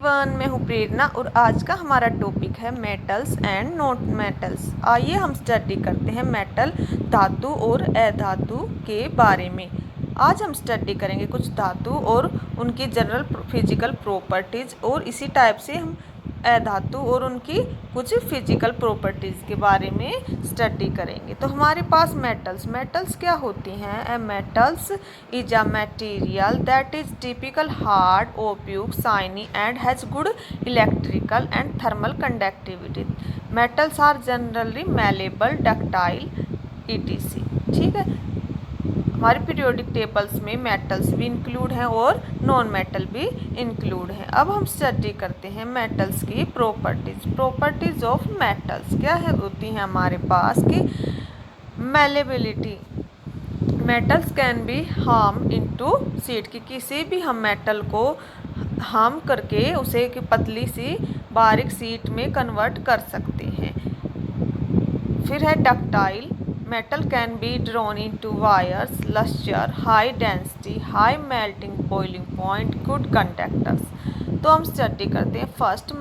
One में हूँ प्रेरणा और आज का हमारा टॉपिक है मेटल्स एंड नॉन मेटल्स। आइए हम स्टडी करते हैं मेटल धातु और अधातु के बारे में। आज हम स्टडी करेंगे कुछ धातु और उनकी जनरल फिजिकल प्रॉपर्टीज और इसी टाइप से हम अधातु और उनकी कुछ फिजिकल प्रॉपर्टीज़ के बारे में स्टडी करेंगे। तो हमारे पास मेटल्स क्या होती हैं? A metals is a material that is typical hard opaque shiny and has good electrical and thermal conductivity. Metals are generally malleable ductile etc. ठीक है, हमारे पीरियोडिक टेबल्स में मेटल्स भी इंक्लूड हैं और नॉन मेटल भी इंक्लूड हैं। अब हम स्टडी करते हैं मेटल्स की प्रॉपर्टीज ऑफ मेटल्स क्या है होती हैं हमारे पास की malleability. Metals can be harm into sheet कि किसी भी हम मेटल को हार्म करके उसे एक पतली सी बारीक शीट में कन्वर्ट कर सकते हैं। फिर है ductile. Metal can be drawn into wires, lustre, high density, high melting boiling point, good conductors. तो हम स्टडी करते हैं फर्स्ट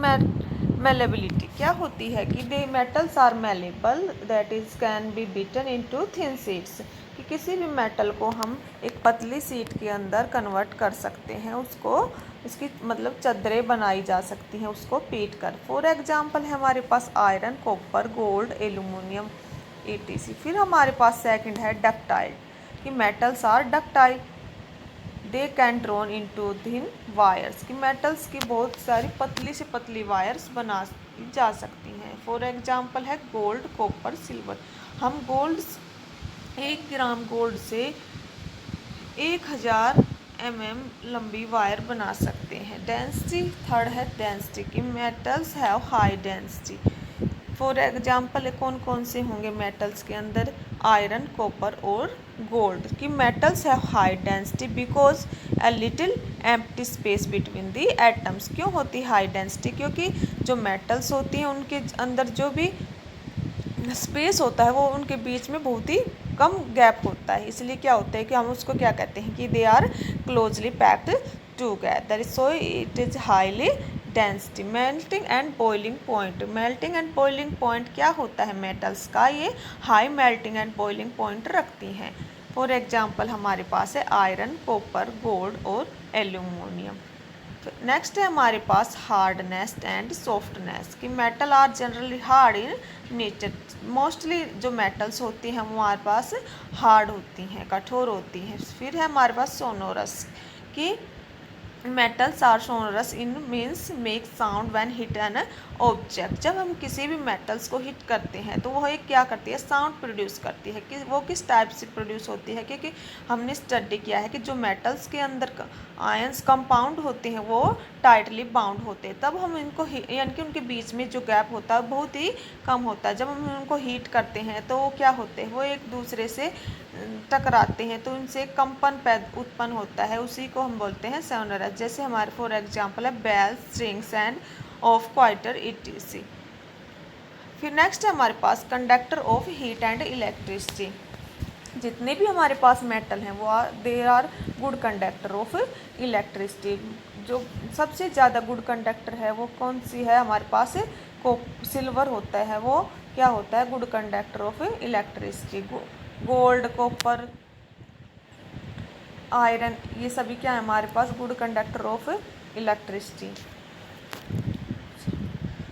मेलेबिलिटी क्या होती है कि they metals are malleable that is can be beaten into thin sheets कि किसी भी मेटल को हम एक पतली शीट के अंदर कन्वर्ट कर सकते हैं, उसको उसकी मतलब चादरें बनाई जा सकती हैं उसको पीट कर। फॉर एग्जांपल है हमारे पास iron, copper, gold, aluminium etc. फिर हमारे पास सेकंड है डक्टाइल कि metals are ductile they can drawn into thin wires कि मेटल्स की बहुत सारी पतली से पतली वायर्स बना जा सकती हैं। फॉर एग्जांपल है गोल्ड, कॉपर, सिल्वर। हम गोल्ड 1 ग्राम गोल्ड से 1000 mm लंबी वायर बना सकते हैं। डेंसिटी थर्ड है डेंसिटी कि metals have high density. For example कौन कौन से होंगे मेटल्स के अंदर? आयरन, कॉपर और गोल्ड कि metals have high density because a little empty space between the atoms. क्यों होती हाई डेंसिटी? क्योंकि जो मेटल्स होती हैं उनके अंदर जो भी स्पेस होता है वो उनके बीच में बहुत ही कम गैप होता है, इसलिए क्या होता है कि हम उसको क्या कहते हैं कि they are closely packed together, so it is highly density. Melting and boiling point. Melting and boiling point क्या होता है मेटल्स का? ये high melting and boiling point रखती हैं। फॉर एग्जांपल हमारे पास है आयरन, कॉपर, गोल्ड और एल्यूमिनियम। नेक्स्ट है हमारे पास हार्डनेस एंड सॉफ्टनेस कि metal are generally hard in nature. Mostly जो मेटल्स होती हैं वो हमारे पास हार्ड होती हैं, कठोर होती हैं। फिर है हमारे पास सोनोरस कि metals are sonorous in means make sound when hit an object. जब हम किसी भी मेटल्स को हिट करते हैं तो वो एक क्या करती है? साउंड प्रोड्यूस करती है। कि वो किस टाइप से प्रोड्यूस होती है? क्योंकि हमने स्टडी किया है कि जो मेटल्स के अंदर आयंस कंपाउंड होते हैं वो टाइटली बाउंड होते हैं, तब हम इनको यानी कि उनके बीच में जो गैप होता है बहुत ही कम होता है। जब हम उनको हीट करते हैं तो वो क्या होते हैं? वो एक दूसरे से टकराते हैं तो उनसे कंपन उत्पन्न होता है, उसी को हम बोलते हैं सोनोरस। जैसे हमारे फॉर एग्जांपल है bell, strings and of guitar etc. फिर नेक्स्ट है हमारे पास conductor of heat and electricity. जितने भी हमारे पास मेटल हैं वो they are good conductor of electricity. जो सबसे ज़्यादा गुड कंडक्टर है वो कौन सी है हमारे पास? को सिल्वर होता है, वो क्या होता है? Good conductor of electricity. Gold, copper, iron ये सभी क्या है हमारे पास? Good conductor of electricity.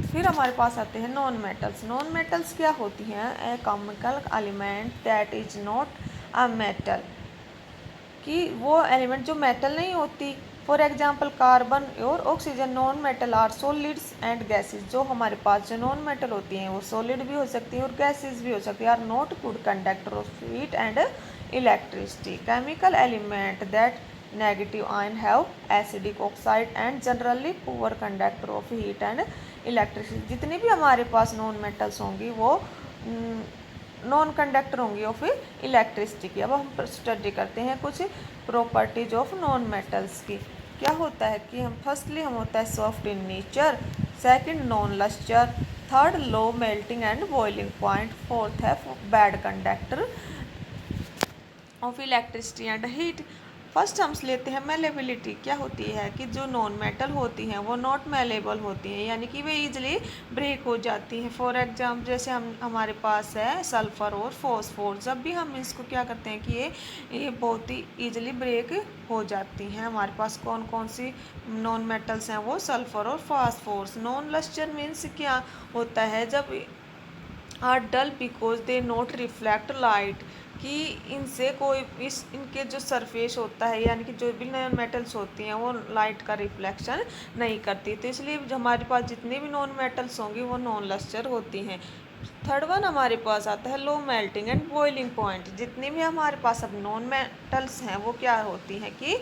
फिर हमारे पास आते हैं नॉन मेटल्स। नॉन मेटल्स क्या होती हैं? A chemical element that is not a metal कि वो एलिमेंट जो मेटल नहीं होती। फॉर एग्जांपल कार्बन और oxygen. Non metal are solids and gases. जो हमारे पास जो नॉन मेटल होती हैं वो सॉलिड भी हो सकती है और गैसेस भी हो सकती है। Are not good conductor of heat and electricity. Chemical element that negative ion have acidic oxide and generally poor conductor of heat and electricity. जितनी भी हमारे पास नॉन मेटल्स होंगी वो नॉन कंडक्टर होंगी ऑफ इलेक्ट्रिसिटी की। अब हम स्टडी करते हैं कुछ प्रॉपर्टीज ऑफ नॉन मेटल्स की। क्या होता है कि हम फर्स्टली हम होता है soft in nature, second non luster, third low melting and boiling point, fourth है bad conductor of electricity and heat, first हम लेते हैं मेलेबिलिटी। क्या होती है कि जो नॉन मेटल होती हैं वो नॉट मेलेबल होती हैं, यानी कि वे इजीली ब्रेक हो जाती हैं। फॉर एग्जाम्पल जैसे हमारे पास है सल्फ़र और फॉस्फोर, जब भी हम इसको क्या करते हैं कि ये बहुत ही ईजिली ब्रेक हो जाती हैं। हमारे पास कौन कौन सी नॉन मेटल्स हैं, वो सल्फ़र और फॉस्फोर्स। नॉन लस्टर मीन्स क्या होता है, जब are dull because they not reflect light, कि इनसे कोई इनके जो सरफेस होता है, यानी कि जो भी नॉन मेटल्स होती हैं वो लाइट का रिफ्लेक्शन नहीं करती, तो इसलिए हमारे पास जितने भी नॉन मेटल्स होंगी वो नॉन लस्टर होती हैं। थर्ड वन हमारे पास आता है लो मेल्टिंग एंड बॉइलिंग पॉइंट। जितने भी हमारे पास अब नॉन मेटल्स हैं वो क्या होती हैं कि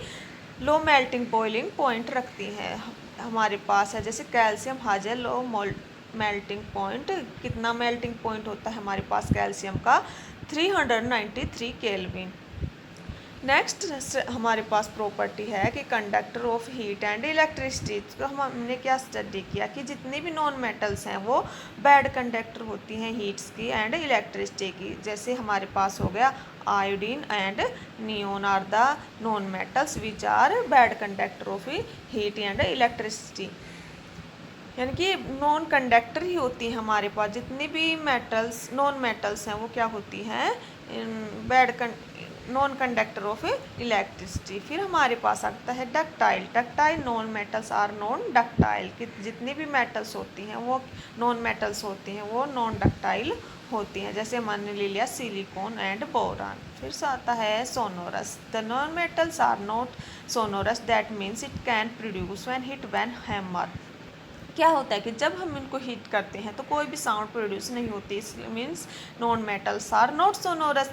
लो मेल्टिंग बॉइलिंग पॉइंट रखती हैं। हमारे पास है जैसे calcium has a low melting point. कितना मेल्टिंग पॉइंट होता है हमारे पास कैल्शियम का, 393 केल्विन। नेक्स्ट हमारे पास प्रॉपर्टी है कि conductor of heat and electricity. तो हमने क्या स्टडी किया कि जितने भी नॉन मेटल्स हैं वो बैड कंडक्टर होती हैं हीट्स की एंड इलेक्ट्रिसिटी की। जैसे हमारे पास हो गया iodine and neon are the non metals which are bad conductor of heat and electricity, यानी कि नॉन कंडक्टर ही होती हैं हमारे पास। जितनी भी मेटल्स नॉन मेटल्स हैं वो क्या होती हैं, bad non conductor of electricity. फिर हमारे पास आता है ductile. Ductile non metals are non ductile, कि जितनी भी मेटल्स होती हैं वो नॉन मेटल्स होती हैं वो नॉन डक्टाइल होती हैं। जैसे हमने ले लिया सिलिकॉन एंड बोरान। फिर आता है sonorous. The non metals are not sonorous, that means it can produce when hit when hammer. क्या होता है कि जब हम इनको हीट करते हैं तो कोई भी साउंड प्रोड्यूस नहीं होती, इसलिए means non metals are not sonorous.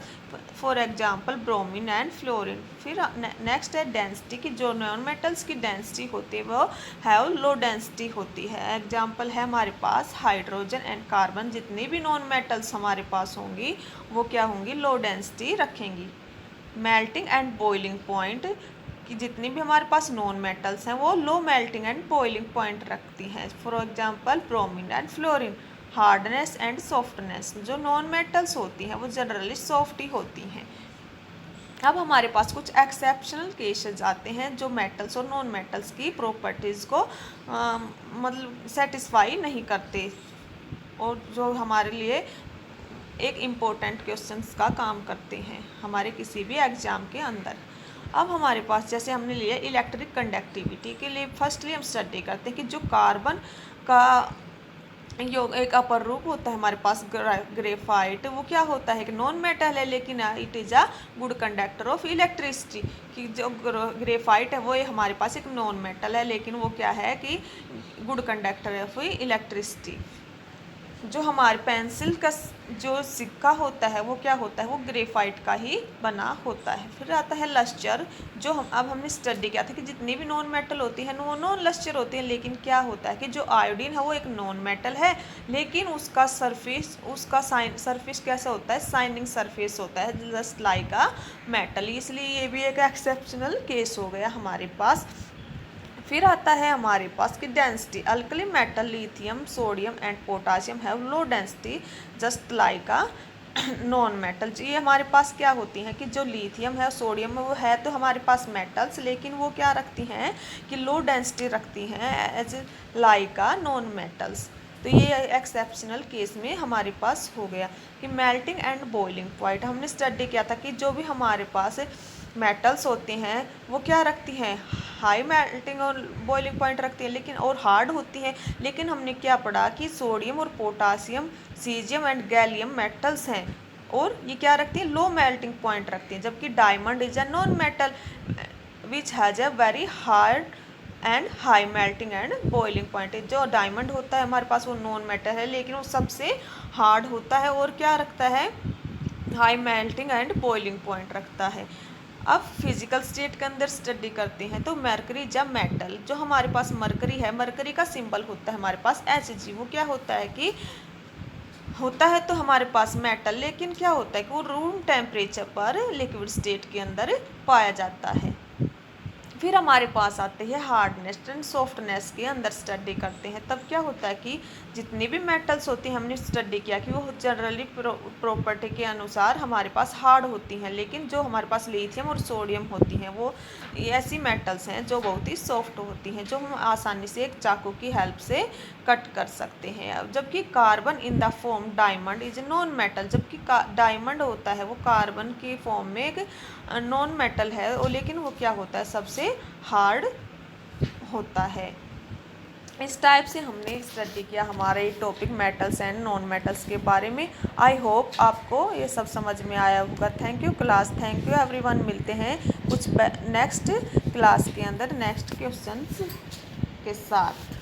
For example bromine and fluorine. फिर नेक्स्ट है डेंसिटी, की जो नॉन मेटल्स की डेंसिटी होती है वो हैव लो डेंसिटी होती है। एग्जांपल है हमारे पास हाइड्रोजन एंड कार्बन। जितनी भी नॉन मेटल्स हमारे पास होंगी वो क्या होंगी, लो डेंसिटी रखेंगी। मेल्टिंग एंड बॉइलिंग पॉइंट, कि जितनी भी हमारे पास नॉन मेटल्स हैं वो लो मेल्टिंग एंड बॉइलिंग पॉइंट रखती हैं। For example bromine and fluorine. Hardness and softness, जो नॉन मेटल्स होती हैं वो जनरली सॉफ्ट ही होती हैं। अब हमारे पास कुछ एक्सेप्शनल केसेस आते हैं जो मेटल्स और नॉन मेटल्स की प्रॉपर्टीज़ को मतलब सेटिस्फाई नहीं करते, और जो हमारे लिए एक इम्पोर्टेंट क्वेश्चंस का काम करते हैं हमारे किसी भी एग्जाम के अंदर। अब हमारे पास जैसे हमने लिया इलेक्ट्रिक कंडक्टिविटी के लिए, फर्स्टली हम स्टडी करते हैं कि जो कार्बन का योग एक अपर रूप होता है हमारे पास ग्रेफाइट, वो क्या होता है कि नॉन मेटल है लेकिन it is a good conductor of electricity. कि जो ग्रेफाइट है वो हमारे पास एक नॉन मेटल है लेकिन वो क्या है कि गुड कंडक्टर ऑफ इलेक्ट्रिसिटी। जो हमारे पेंसिल का जो सिक्का होता है वो क्या होता है, वो ग्रेफाइट का ही बना होता है। फिर आता है लस्टर, जो अब हमने स्टडी किया था कि जितनी भी नॉन मेटल होती है वो नॉन लस्टर होती है, लेकिन क्या होता है कि जो आयोडीन है वो एक नॉन मेटल है लेकिन उसका सरफेस कैसा होता है, शाइनिंग सरफेस होता है जस्ट लाइक अ मेटल, इसलिए ये भी एक एक्सेप्शनल केस हो गया हमारे पास। फिर आता है हमारे पास कि density. Alkali metal lithium sodium and potassium have low density just like a non metal. ये हमारे पास क्या होती हैं कि जो लिथियम है सोडियम है वो है तो हमारे पास मेटल्स, लेकिन वो क्या रखती हैं कि लो डेंसिटी रखती हैं as like a non metals. तो ये एक्सेप्शनल केस में हमारे पास हो गया कि मेल्टिंग एंड बॉइलिंग पॉइंट। हमने स्टडी किया था कि जो भी हमारे पास मेटल्स होते हैं वो क्या रखती हैं, हाई मेल्टिंग और बॉइलिंग पॉइंट रखती हैं लेकिन और हार्ड होती हैं। लेकिन हमने क्या पढ़ा कि सोडियम और potassium caesium and gallium metals हैं और ये क्या रखती हैं, लो मेल्टिंग पॉइंट रखती हैं। जबकि diamond is a non metal which has a very hard and high melting and boiling point. जो डायमंड होता है हमारे पास वो नॉन मेटल है लेकिन वो सबसे हार्ड होता है और क्या रखता है, high melting and boiling point रखता है। अब फिजिकल स्टेट के अंदर स्टडी करते हैं तो मरकरी जब मेटल, जो हमारे पास मरकरी है, मरकरी का सिंबल होता है हमारे पास Hg। वो क्या होता है कि होता है तो हमारे पास मेटल, लेकिन क्या होता है कि वो रूम टेम्परेचर पर लिक्विड स्टेट के अंदर पाया जाता है। फिर हमारे पास आते हैं हार्डनेस एंड सॉफ्टनेस के अंदर स्टडी करते हैं। तब क्या होता है कि जितनी भी मेटल्स होती हैं हमने स्टडी किया कि वो जनरली प्रॉपर्टी के अनुसार हमारे पास हार्ड होती हैं, लेकिन जो हमारे पास लिथियम और सोडियम होती हैं वो ऐसी मेटल्स हैं जो बहुत ही सॉफ्ट होती हैं, जो हम आसानी से एक चाकू की हेल्प से कट कर सकते हैं। जबकि carbon in the form diamond is non metal, जबकि डायमंड होता है वो कार्बन की फॉर्म में एक नॉन मेटल है, और लेकिन वो क्या होता है सबसे हार्ड होता है। इस टाइप से हमने स्टडी किया हमारे topic metals and non metals के बारे में। आई होप आपको ये सब समझ में आया होगा। Thank you class, thank you everyone. मिलते हैं कुछ नेक्स्ट क्लास के अंदर नेक्स्ट क्वेश्चन के साथ।